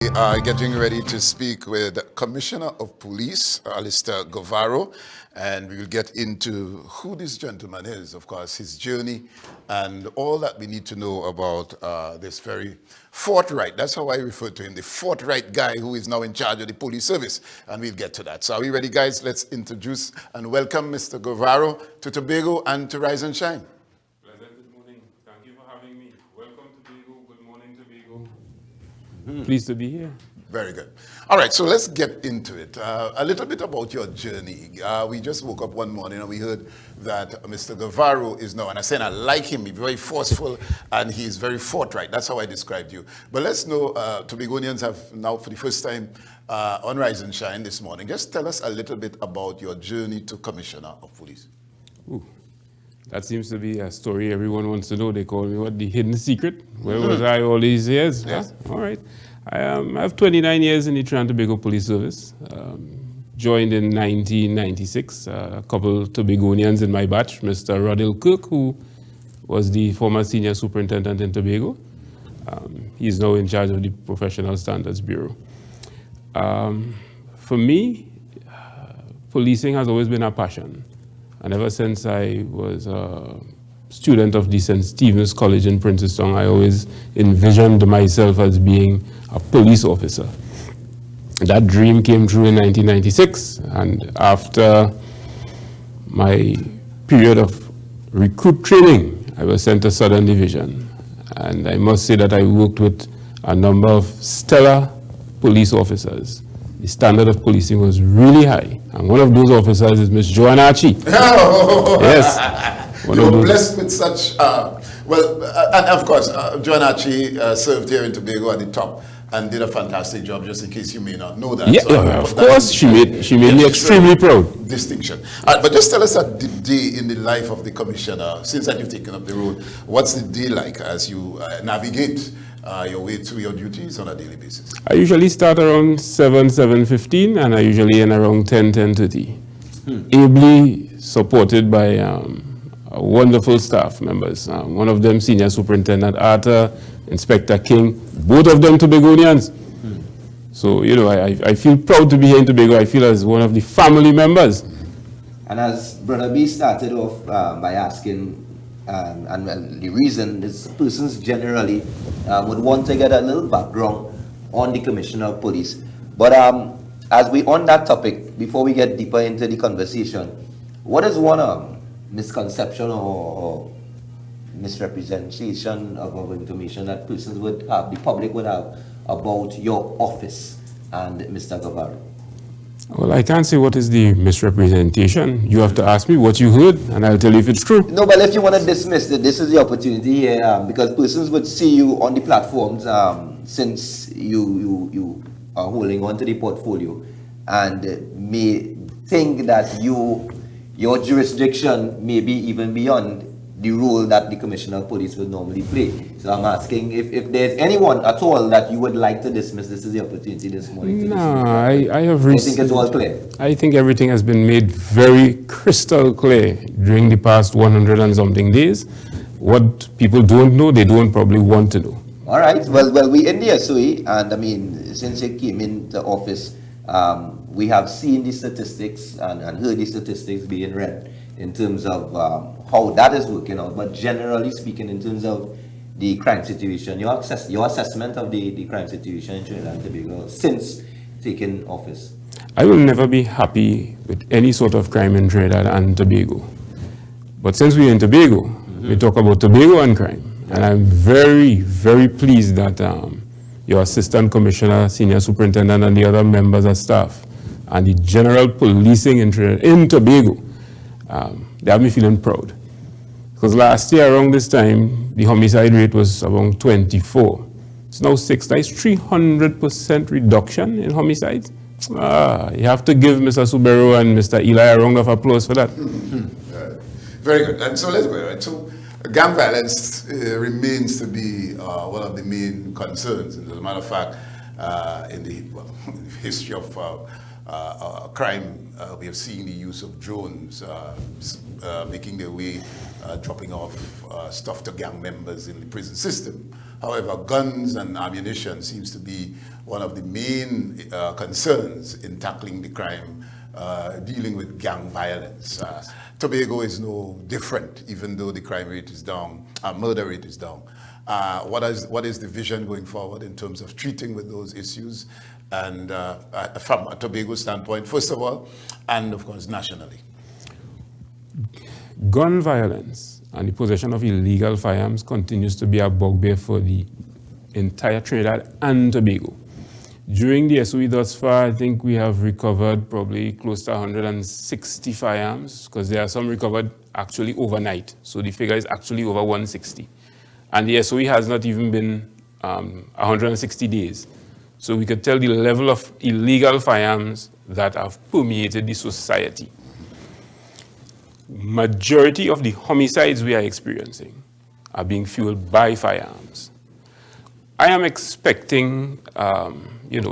We are getting ready to speak with Commissioner of Police, Allister Guevarro, and we will get into who this gentleman is, of course, his journey, and all that we need to know about this very forthright, that's how I refer to him, the forthright guy who is now in charge of the police service, and we'll get to that. So are we ready, guys? Let's introduce and welcome Mr. Guevarro to Tobago and to Rise and Shine. Good morning. Thank you for having me. Welcome to Tobago. Good morning, Tobago. Pleased to be here. Very good. All right, so let's get into it. A little bit about your journey. We just woke up one morning and we heard that Mr. Guevarro is now, and I said I like him, he's very forceful and he's very forthright. That's how I described you. But let's know, Tobagonians have now for the first time on Rise and Shine this morning. Just tell us a little bit about your journey to Commissioner of Police. Ooh, that seems to be a story everyone wants to know. They call me what, the hidden secret? Where was I all these years? Yes. Huh? All right. I have 29 years in the Trinidad Tobago Police Service. Joined in 1996. A couple Tobagonians in my batch, Mr. Rodil Kirk, who was the former senior superintendent in Tobago. He's now in charge of the Professional Standards Bureau. For me, policing has always been a passion. And ever since I was a student of the St. Stephen's College in Princeton, I always envisioned myself as being a police officer. That dream came true in 1996, and after my period of recruit training, I was sent to Southern Division. And I must say that I worked with a number of stellar police officers. The standard of policing was really high. And one of those officers is Miss Jumaane. Yes. You were blessed with such, and of course, Jumaane served here in Tobago at the top and did a fantastic job, just in case you may not know that. Yeah, so, of course, she made me extremely proud. Distinction. But just tell us a day in the life of the commissioner, since that you've taken up the role. What's the day like as you navigate your way through your duties on a daily basis? I usually start around 7:15, and I usually end around 10:30. Ably supported by wonderful staff members. One of them, Senior Superintendent Arthur, Inspector King, both of them Tobagonians. So, you know, I feel proud to be here in Tobago. I feel as one of the family members. And as Brother B started off by asking, and the reason is persons generally would want to get a little background on the Commissioner of Police. But as we on that topic, before we get deeper into the conversation, what is one misconception or misrepresentation of information that persons would have, the public would have, about your office and Mr. Guevarro? Well, I can't say what is the misrepresentation. You have to ask me what you heard, and I'll tell you if it's true. No, but if you want to dismiss it, this is the opportunity here, because persons would see you on the platforms since you are holding on to the portfolio, and may think that your jurisdiction may be even beyond the role that the Commissioner of Police would normally play. So I'm asking if there's anyone at all that you would like to dismiss. This is the opportunity this morning. No, I have I think it's all clear. I think everything has been made very crystal clear during the past 100 and something days. What people don't know, they don't probably want to know. All right. Well, we in the SOE, and I mean, since you came into office, we have seen the statistics and heard the statistics being read in terms of how that is working out. But generally speaking, in terms of the crime situation, your assessment of the crime situation in Trinidad and Tobago since taking office. I will never be happy with any sort of crime in Trinidad and Tobago. But since we're in Tobago, we talk about Tobago and crime. And I'm very, very pleased that your Assistant Commissioner, Senior Superintendent, and the other members of staff, and the general policing in Trinidad, in Tobago, they have me feeling proud. Because last year around this time, the homicide rate was around 24. It's now 6. That's 300% reduction in homicides. You have to give Mr. Subero and Mr. Eli a round of applause for that. Very good. And so let's go. Right? So gang violence remains to be one of the main concerns. As a matter of fact, in the history of crime, we have seen the use of drones making their way, dropping off stuff to gang members in the prison system. However, guns and ammunition seems to be one of the main concerns in tackling the crime, dealing with gang violence. Tobago is no different, even though the crime rate is down, murder rate is down. What is the vision going forward in terms of treating with those issues, and from a Tobago standpoint, first of all, and of course nationally? Gun violence and the possession of illegal firearms continues to be a bugbear for the entire Trinidad and Tobago. During the SOE thus far, I think we have recovered probably close to 160 firearms, because there are some recovered actually overnight. So the figure is actually over 160. And the SOE has not even been 160 days. So we could tell the level of illegal firearms that have permeated the society. Majority of the homicides we are experiencing are being fueled by firearms. I am expecting,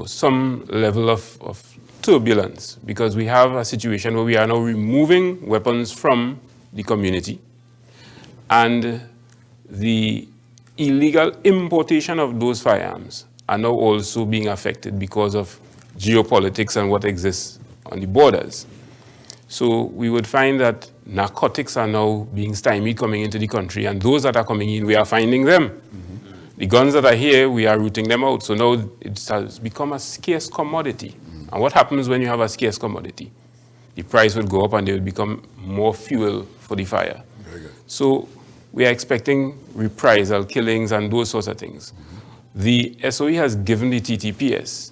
some level of turbulence, because we have a situation where we are now removing weapons from the community, and the illegal importation of those firearms are now also being affected because of geopolitics and what exists on the borders. So we would find that narcotics are now being stymied coming into the country, and those that are coming in, we are finding them. Mm-hmm. The guns that are here, we are rooting them out. So now it has become a scarce commodity. Mm-hmm. And what happens when you have a scarce commodity? The price would go up and there will become more fuel for the fire. Very good. So we are expecting reprisal, killings, and those sorts of things. Mm-hmm. The SOE has given the TTPS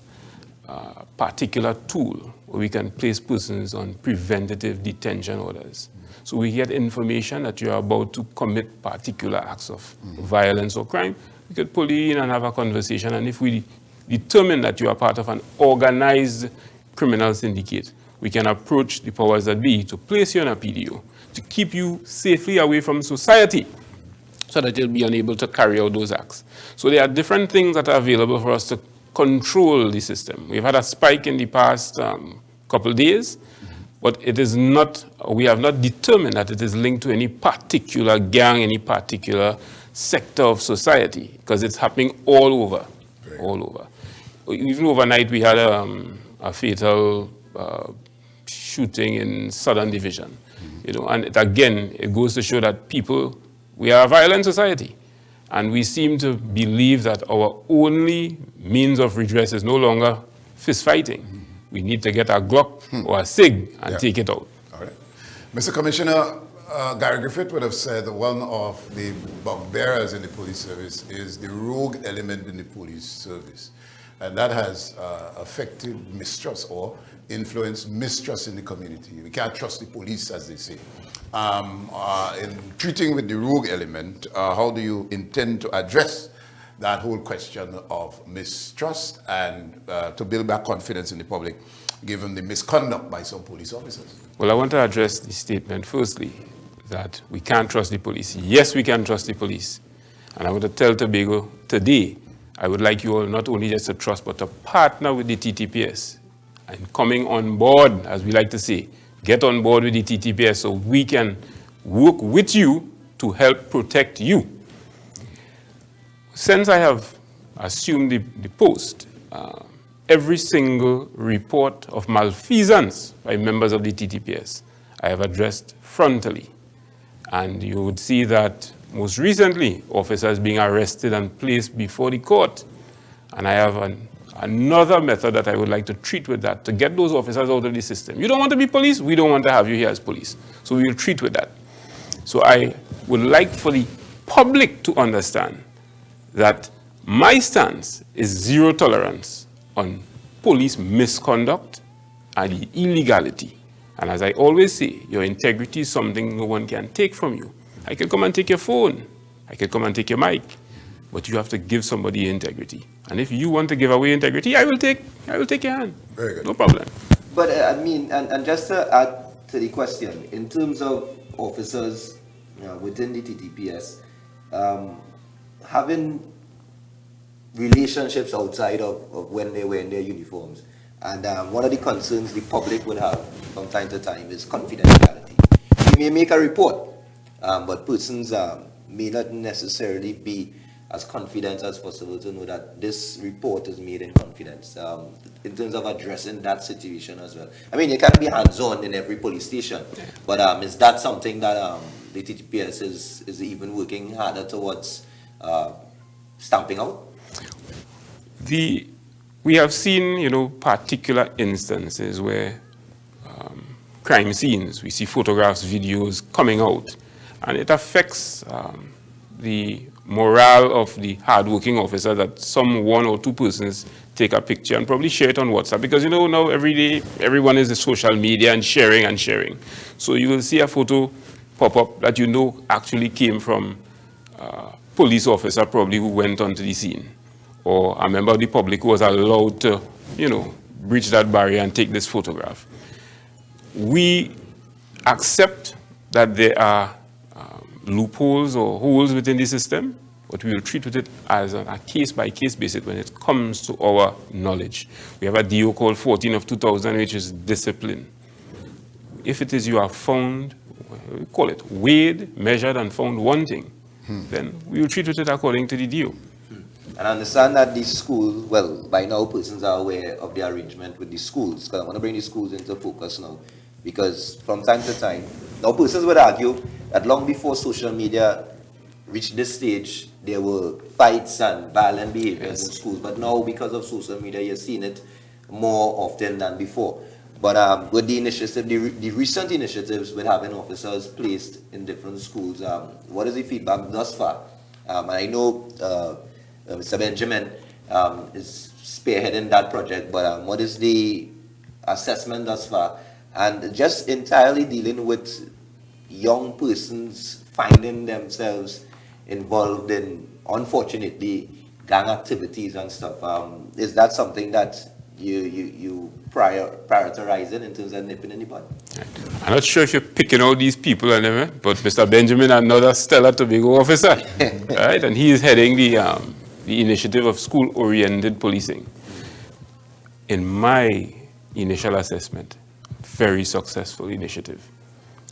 a particular tool where we can place persons on preventative detention orders. So we get information that you are about to commit particular acts of violence or crime. We could pull you in and have a conversation. And if we determine that you are part of an organized criminal syndicate, we can approach the powers that be to place you on a PDO, to keep you safely away from society, so that you'll be unable to carry out those acts. So there are different things that are available for us to control the system. We've had a spike in the past couple of days, but it is not, we have not determined that it is linked to any particular gang, any particular sector of society, because it's happening all over, all over. Even overnight, we had a fatal shooting in Southern Division, and it goes to show that people, we are a violent society, and we seem to believe that our only means of redress is no longer fist fighting. We need to get a Glock or a SIG and take it out. All right. Mr. Commissioner, Gary Griffith would have said that one of the bugbearers in the police service is the rogue element in the police service. And that has affected mistrust or influenced mistrust in the community. We can't trust the police, as they say. In treating with the rogue element, how do you intend to address that whole question of mistrust and to build back confidence in the public, given the misconduct by some police officers? Well, I want to address the statement, firstly, that we can't trust the police. Yes, we can trust the police. And I want to tell Tobago today, I would like you all not only just to trust, but to partner with the TTPS and coming on board, as we like to say, get on board with the TTPS so we can work with you to help protect you. Since I have assumed the post, every single report of malfeasance by members of the TTPS, I have addressed frontally. And you would see that most recently, officers being arrested and placed before the court. And I have another method that I would like to treat with that, to get those officers out of the system. You don't want to be police? We don't want to have you here as police. So we will treat with that. So I would like for the public to understand that my stance is zero tolerance on police misconduct and the illegality. And as I always say, your integrity is something no one can take from you. I can come and take your phone. I can come and take your mic. But you have to give somebody your integrity. And if you want to give away integrity, I will take your hand. Very good. No problem. But and just to add to the question, in terms of officers within the TTPS, having relationships outside of when they wear their uniforms. And one of the concerns the public would have from time to time is confidentiality. You may make a report, but persons may not necessarily be as confident as possible to know that this report is made in confidence in terms of addressing that situation as well. I mean, you can't be hands-on in every police station, but is that something that the TTPS is even working harder towards stamping out? We have seen, particular instances where crime scenes, we see photographs, videos coming out, and it affects the morale of the hardworking officer that some one or two persons take a picture and probably share it on WhatsApp, because now every day everyone is in social media and sharing. So you will see a photo pop up that actually came from a police officer probably who went onto the scene, or a member of the public who was allowed to, breach that barrier and take this photograph. We accept that there are loopholes or holes within the system, but we will treat it as on a case-by-case basis when it comes to our knowledge. We have a DO called 14 of 2000, which is discipline. If it is you are found, we call it weighed, measured, and found wanting, then we will treat it according to the DO. And I understand that these schools, well, by now persons are aware of the arrangement with the schools, because I want to bring the schools into focus now, because from time to time, now persons would argue that long before social media reached this stage, there were fights and violent behaviors in schools, but now because of social media, you're seeing it more often than before. But with the initiative, the recent initiatives with having officers placed in different schools, what is the feedback thus far? And I know Mr. Benjamin is spearheading that project, but what is the assessment thus far? And just entirely dealing with young persons finding themselves involved in, unfortunately, gang activities and stuff. Is that something that you prioritizing in terms of nipping in the bud? I'm not sure if you're picking all these people, but Mr. Benjamin, another stellar Tobago officer, right? And he is heading the initiative of school-oriented policing. In my initial assessment, very successful initiative.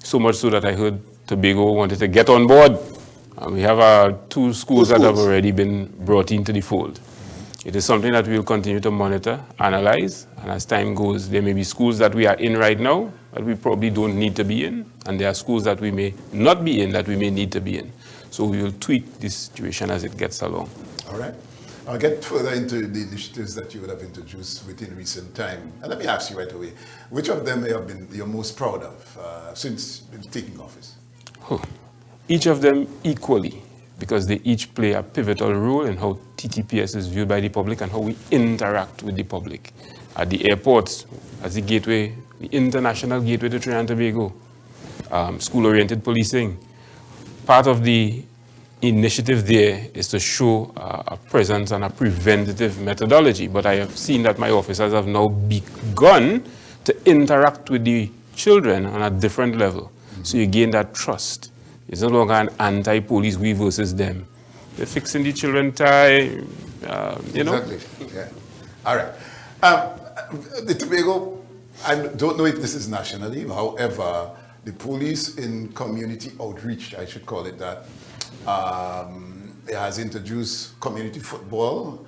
So much so that I heard Tobago wanted to get on board. We have 2 schools that have already been brought into the fold. It is something that we'll continue to monitor, analyze, and as time goes, there may be schools that we are in right now that we probably don't need to be in, and there are schools that we may not be in that we may need to be in. So we will tweak this situation as it gets along. All right. I'll get further into the initiatives that you would have introduced within recent time. And let me ask you right away, which of them have been you're most proud of since taking office? Each of them equally, because they each play a pivotal role in how TTPS is viewed by the public and how we interact with the public. At the airports, as the gateway, the international gateway to Trinidad and Tobago, school-oriented policing. Part of the initiative there is to show a presence and a preventative methodology, but I have seen that my officers have now begun to interact with the children on a different level. So you gain that trust. It's no longer an anti-police, we versus them. They're fixing the children tie, Exactly. Yeah. All right. The Tobago, I don't know if this is nationally, however, the police in community outreach, I should call it that, it has introduced community football,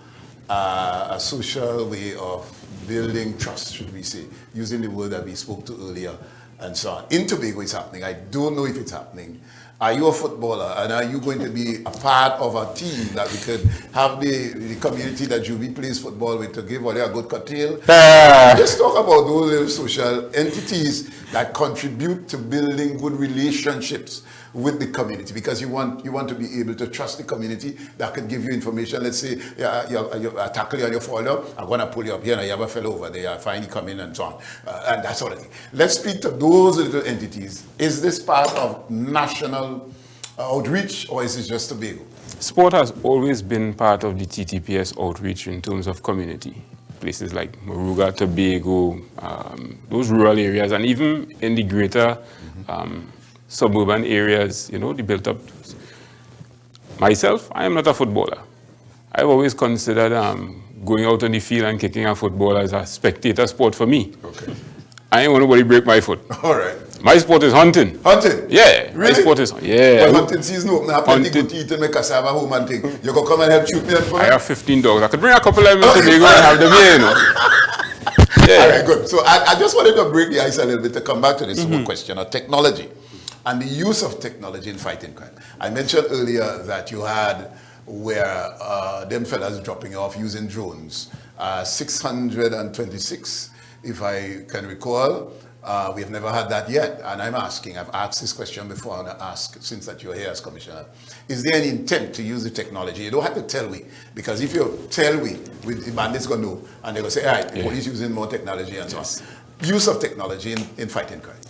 a social way of building trust, should we say, using the word that we spoke to earlier, and so on. In Tobago, it's happening. I don't know if it's happening. Are you a footballer, and are you going to be a part of a team that we could have the community that Juby plays football with to give all a good cocktail? Let's talk about those little social entities that contribute to building good relationships with the community, because you want to be able to trust the community that can give you information. Let's say you tackle you and you fall down, I'm going to pull you up here and you have a fellow over there, I find you come in and so on, and that sort of thing. Let's speak to those little entities. Is this part of national outreach, or is it just Tobago? Sport has always been part of the TTPS outreach in terms of community. Places like Moruga, Tobago, those rural areas, and even in the greater suburban areas, the built up. Myself, I am not a footballer. I've always considered going out on the field and kicking a football as a spectator sport for me. Okay. I ain't want nobody break my foot. All right. My sport is hunting. Hunting? Yeah. Really? My sport is yeah. Well, hunting season open. I have plenty good to eat and make cassava home and thing. You can come and help shoot me then for me? I have 15 dogs. I could bring a couple of them to Tobago and have them here, you know. Yeah. All right, good. So I just wanted to break the ice a little bit to come back to this whole question of technology and the use of technology in fighting crime. I mentioned earlier that you had where them fellas dropping off using drones. 626, if I can recall. We have never had that yet, and I'm asking, I've asked this question before, and I ask, since that you're here as commissioner, is there any intent to use the technology? You don't have to tell me, because if you tell me, the bandits going to know, and they're going to say, all right, the police using more technology and so on. Use of technology in fighting crime.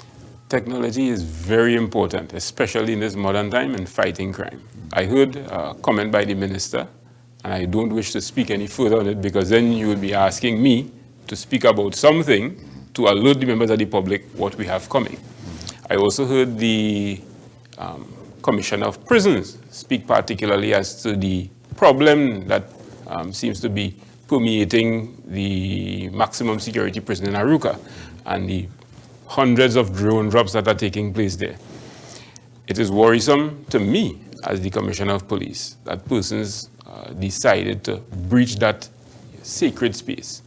Technology is very important, especially in this modern time in fighting crime. I heard a comment by the minister, and I don't wish to speak any further on it, because then you will be asking me to speak about something to alert the members of the public what we have coming. I also heard the Commissioner of Prisons speak particularly as to the problem that seems to be permeating the maximum security prison in Aruca and the hundreds of drone drops that are taking place there. It is worrisome to me as the Commissioner of Police that persons decided to breach that sacred space.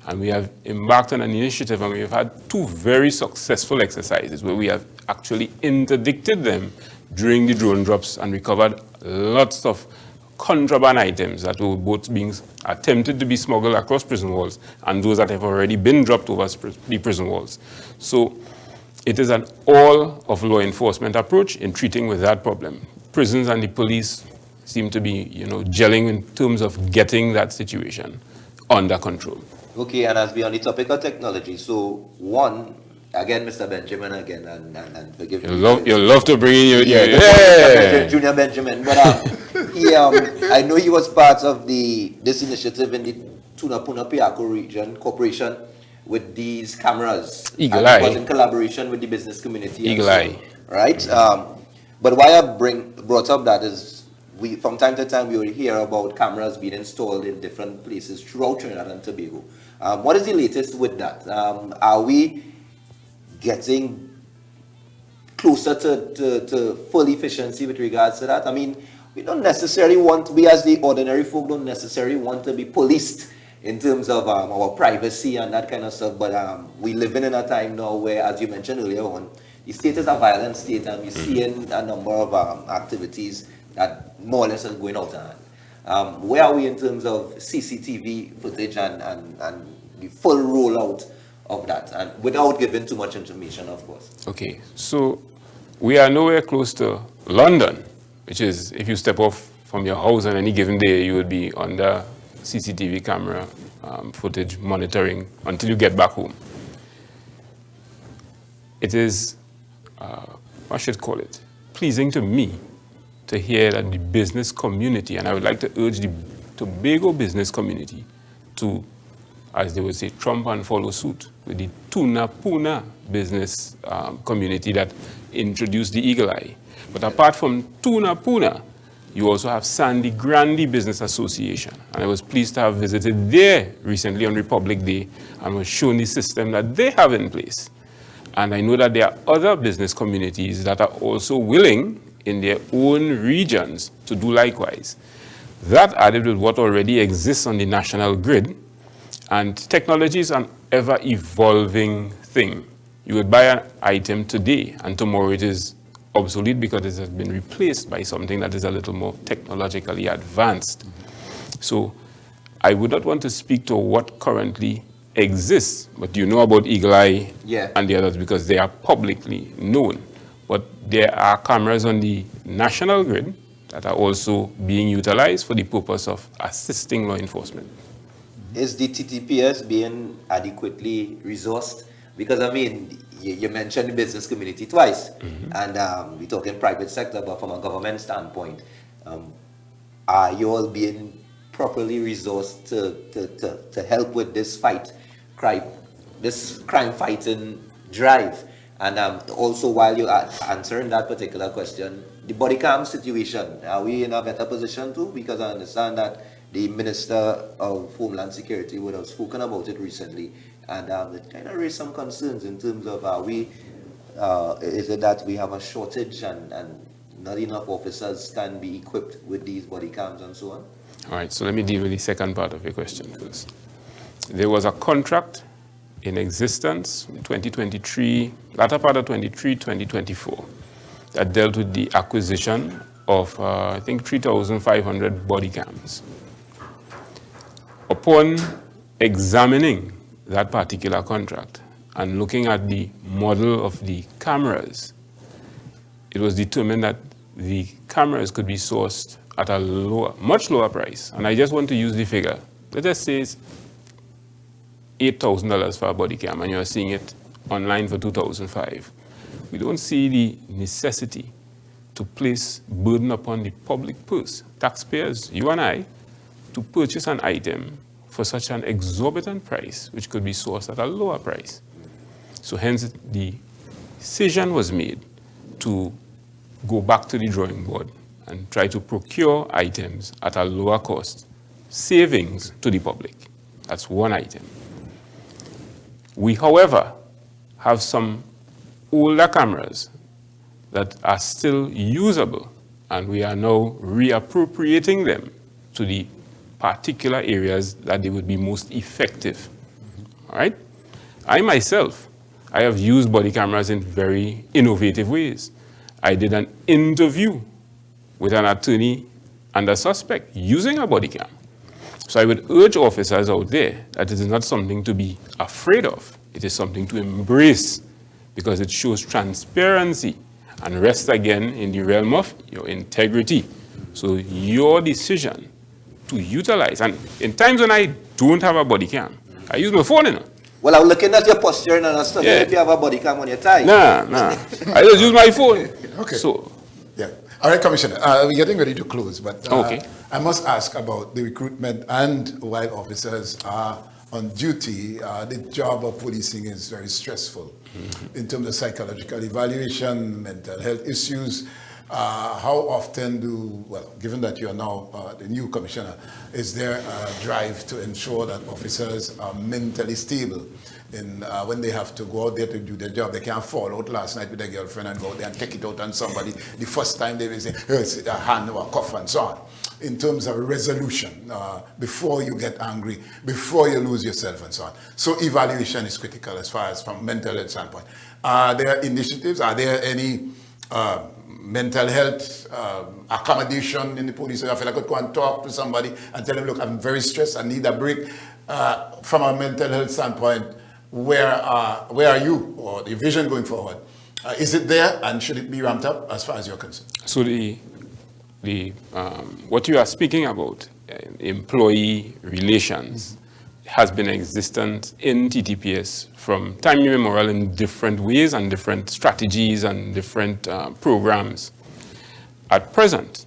And we have embarked on an initiative, and we have had 2 very successful exercises where we have actually interdicted them during the drone drops and recovered lots of contraband items that were both being attempted to be smuggled across prison walls and those that have already been dropped over the prison walls. So it is an all of law enforcement approach in treating with that problem. Prisons and the police seem to be, gelling in terms of getting that situation under control. Okay, and as we on the topic of technology, so one, again, Mr. Benjamin again, and forgive me. You'll love to bring in Junior Benjamin, but I know he was part of this initiative in the Tuna-Puna-Piaco region corporation with these cameras. Eagle Eye. It was in collaboration with the business community. Eagle Eye. Right? But why I brought up that is, from time to time, we will hear about cameras being installed in different places throughout Trinidad and Tobago. What is the latest with that? Are we getting closer to full efficiency with regards to that? I mean, we as the ordinary folk don't necessarily want to be policed in terms of our privacy and that kind of stuff, but we living in a time now where, as you mentioned earlier on, the state is a violent state, and we're seeing a number of activities that more or less is going out of hand. Where are we in terms of CCTV footage and the full rollout of that, and without giving too much information, of course? Okay, so we are nowhere close to London, which is, if you step off from your house on any given day, you would be under CCTV camera footage monitoring until you get back home. It is, I should call it, pleasing to me to hear that the business community, and I would like to urge the Tobago business community to, as they would say, trump and follow suit with the Tuna-Puna business community that introduced the Eagle Eye. But apart from Tuna-Puna, you also have Sandy Grandi Business Association. And I was pleased to have visited there recently on Republic Day and was shown the system that they have in place. And I know that there are other business communities that are also willing in their own regions to do likewise. That added with what already exists on the national grid, and technology is an ever-evolving thing. You would buy an item today, and tomorrow it is obsolete because it has been replaced by something that is a little more technologically advanced. So I would not want to speak to what currently exists, but you know about Eagle Eye and the others because they are publicly known. But there are cameras on the national grid that are also being utilized for the purpose of assisting law enforcement. Is the TTPS being adequately resourced? Because, I mean, you mentioned the business community twice, and we're talking private sector, but from a government standpoint, are you all being properly resourced to help with this crime fighting drive? And also, while you're answering that particular question, the body cam situation, are we in a better position too? Because I understand that the Minister of Homeland Security would have spoken about it recently, and it kind of raised some concerns in terms of are we Is it that we have a shortage and not enough officers can be equipped with these body cams and so on? All right, so let me deal with the second part of your question first. There was a contract in existence in 2023, latter part of 23, 2024, that dealt with the acquisition of, I think, 3,500 body cams. Upon examining that particular contract and looking at the model of the cameras, it was determined that the cameras could be sourced at a much lower price. And I just want to use the figure. Let us say it's $8,000 for a body cam, and you're seeing it online for $2,500. We don't see the necessity to place burden upon the public purse, taxpayers, you and I, to purchase an item for such an exorbitant price, which could be sourced at a lower price. So hence the decision was made to go back to the drawing board and try to procure items at a lower cost, savings to the public. That's one item. We, however, have some older cameras that are still usable, and we are now reappropriating them to the particular areas that they would be most effective. All right? I myself, I have used body cameras in very innovative ways. I did an interview with an attorney and a suspect using a body cam. So I would urge officers out there that it is not something to be afraid of. It is something to embrace because it shows transparency and rests again in the realm of your integrity. So your decision to utilize, and in times when I don't have a body cam, I use my phone, you know. Well, I'm looking at your posture and understanding if you have a body cam on your tie. Nah. I just use my phone. Okay. So, yeah. All right, Commissioner, we're getting ready to close, but okay. I must ask about the recruitment, and while officers are on duty, the job of policing is very stressful in terms of psychological evaluation, mental health issues. How often given that you're now the new commissioner, is there a drive to ensure that officers are mentally stable in when they have to go out there to do their job? They can't fall out last night with their girlfriend and go out there and take it out on somebody. The first time they will say, oh, it's a hand or a cuff and so on. In terms of resolution, before you get angry, before you lose yourself and so on. So evaluation is critical as far as from mental health standpoint. Are there initiatives? Are there any mental health accommodation in the police? I feel like I could go and talk to somebody and tell them, look, I'm very stressed, I need a break. From a mental health standpoint, where are you, or the vision going forward? Is it there, and should it be ramped up as far as you're concerned? So what you are speaking about, employee relations, has been existent in TTPS from time immemorial in different ways and different strategies and different programs. At present,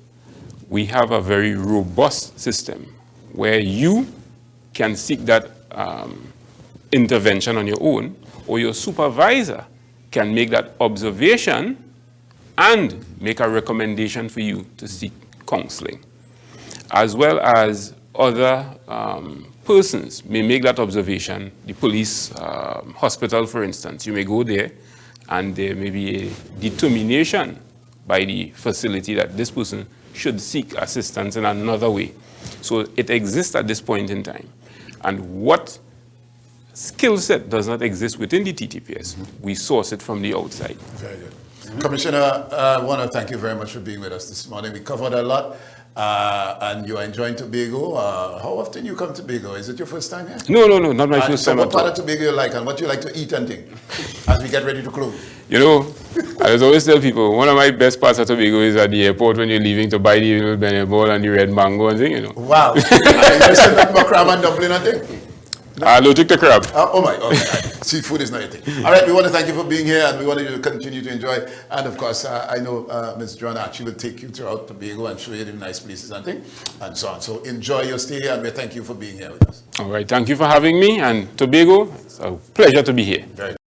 we have a very robust system where you can seek that intervention on your own, or your supervisor can make that observation and make a recommendation for you to seek counseling, as well as other persons may make that observation. The police hospital, for instance, you may go there and there may be a determination by the facility that this person should seek assistance in another way. So it exists at this point in time. And what skill set does not exist within the TTPS, we source it from the outside. Very good. Commissioner, I want to thank you very much for being with us this morning. We covered a lot. And you are enjoying Tobago. How often you come to Tobago? Is it your first time here? No, not my first time. So what part of Tobago you like, and what you like to eat and think as we get ready to close? You know, I always tell people, one of my best parts of Tobago is at the airport when you're leaving to buy the little Benet ball and the red mango and thing, you know. Wow. You send that crab and dumpling and thing? Allergic to crab. Oh my, okay. Seafood is not your thing. All right, we want to thank you for being here, and we want you to continue to enjoy. And of course, I know Ms. Jumaane actually will take you throughout Tobago and show you the nice places and things and so on. So enjoy your stay, and we thank you for being here with us. All right, thank you for having me. And Tobago, it's a pleasure to be here. Very good.